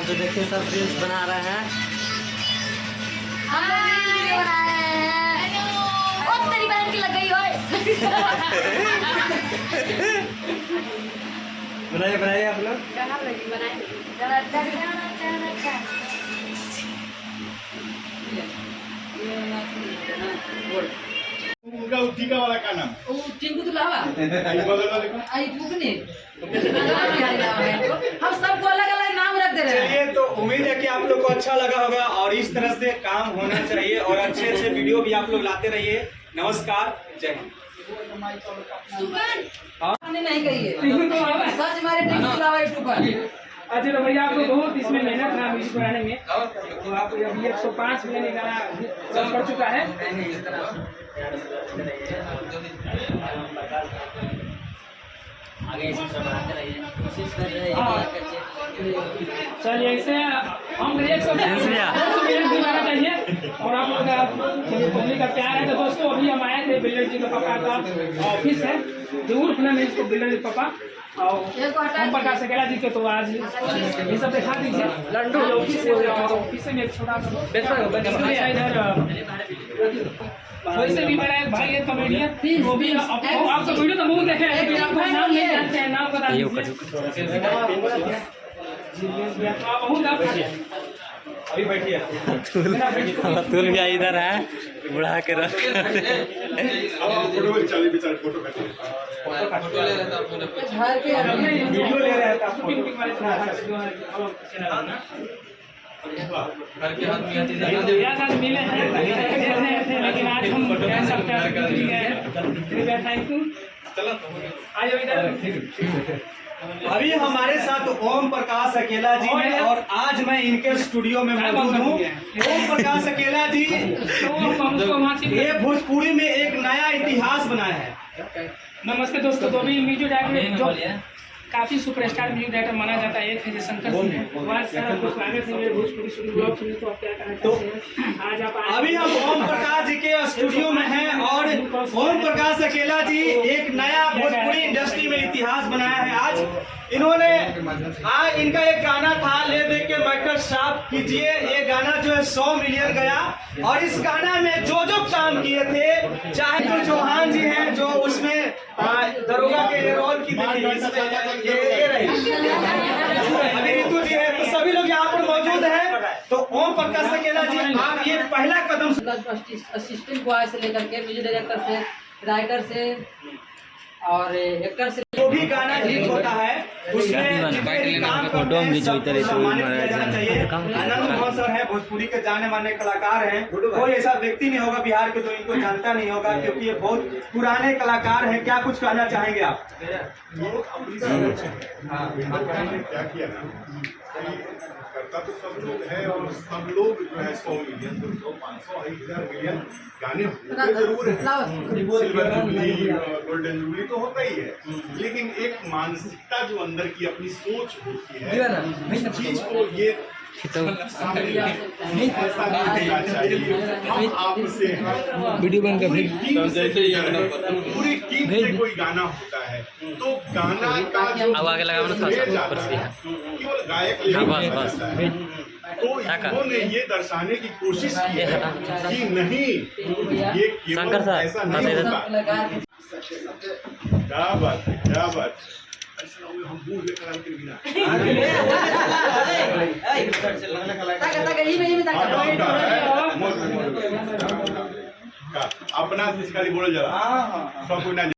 यहाँ पे देखिए सब रील्स बना रहे हैं। हम लोग वीडियो बना रहे हैं। ओ तेरी बहन की लग गई ओए। बनाइए बनाइए आप लोग। कहाँ लगी बनाए? उनका उठीका वाला का नाम ओ टिंकू तो लावा बगल वाले का आई पुकने हम सबको अलग अलग नाम रख दे रहे हैं। चलिए तो उम्मीद है कि आप लोग को अच्छा लगा होगा और इस तरह से काम होना चाहिए और अच्छे अच्छे वीडियो भी आप लोग लाते रहिए। नमस्कार, जय हिंद। हमने नहीं कही है सच हमारे टिंकू लावा यूट्यूब पर। अच्छा तो भैया आपको बहुत इसमें मेहनत था म्यूजिक बनाने में, तो आप अभी 105 मिलियन गाना सब कर चुका है। आगे इसी तरह बनाते रहिए, कोशिश कर रहे हैं। चलिए ऐसे हम 100 मिलियन भी गाना चाहिए और आप लोग का चलिए पब्लिक का प्यार है। तो दोस्तों अभी हम आए थे बिल्डर जी के पापा का ऑफिस है, जरूर फिल्म है इसको बिल्डर जी पापा और हम प्रकाश सकेला जी के। तो आज ये सब दिखा दीजिए लड्डू ऑफिस है, ऑफिस में एक छोटा सा इधर वैसे भी मेरा एक भाई है कॉमेडियन, वो भी आपका वीडियो तो बहुत देखे हैं, आपको नाम नहीं जानते हैं, नाम बता दीजिए। अभी बैठिए। अतुल भी इधर है, बुढ़ा के रख। फोटो चले बेचारे फोटो खींचे घर के वीडियो ले रहे हैं तो आपको मिले हैं लेकिन आज हम थैंक यू। आज इधर अभी हमारे साथ ओम प्रकाश अकेला जी हैं और आज मैं इनके स्टूडियो में मौजूद हूँ। ओम प्रकाश अकेला जी ये भोजपुरी में एक नया इतिहास बनाया है। नमस्ते दोस्तों, तो अभी म्यूजिक डायरेक्टर जो काफी सुपरस्टार म्यूजिक डायरेक्टर माना जाता है, एक है शंकर सिंह है। बहुत सारा कुछ स्वागत है मेरे भोजपुरी स्टूडियो ब्लॉग में। तो आप क्या कहना चाहते हैं? आज आप अभी हम ओम प्रकाश जी के स्टूडियो में हैं और ओम प्रकाश अकेला जी एक नया भोजपुरी इंडस्ट्री में इतिहास बनाया है। आज इन्होंने इनका एक गाना था ले दे के मैकर साफ कीजिए, ये गाना जो है 100 मिलियन गया और इस गाना में जो काम किए थे, चाहे जो चौहान जी हैं जो उसमें दरोगा के रोल की ये रही, अभी ऋतु जी है, तो सभी लोग यहाँ पर मौजूद हैं। तो ओम प्रकाश अकेला जी आप ये पहला कदम असिस्टेंट बॉय से लेकर के म्यूजिक डायरेक्टर से राइटर से और एक्टर से जो भी गाना हिट होता है उसमें जितने भी काम करते हैं सबको सम्मानित किया जाना चाहिए। आनंद मोहन सर है, भोजपुरी के जाने माने कलाकार हैं। कोई ऐसा व्यक्ति नहीं होगा बिहार के जो इनको जानता नहीं होगा, क्योंकि ये बहुत पुराने कलाकार हैं। क्या कुछ कहना चाहेंगे आप? क्या किया ना करता तो सब लोग है और सब लोग जो है 100 मिलियन 200 500 1000 मिलियन गाने होते जरूर है। सिल्वर जुबली गोल्डन जुबली तो होता ही है, लेकिन एक मानसिकता जो अंदर की अपनी सोच होती है उस चीज को ये ऐसा नहीं होना चाहिए। हम आपसे वीडियो बन कर पूरी टीम से कोई गाना होता है तो गाना का जो आगे लगा केवल गायक ले तो इन्होंने ये दर्शाने की कोशिश की है कि नहीं ये केवल ऐसा नहीं होता। क्या बात है, क्या बात। हम बूढ़ लेकर आते बिना अपना बोल जरा सब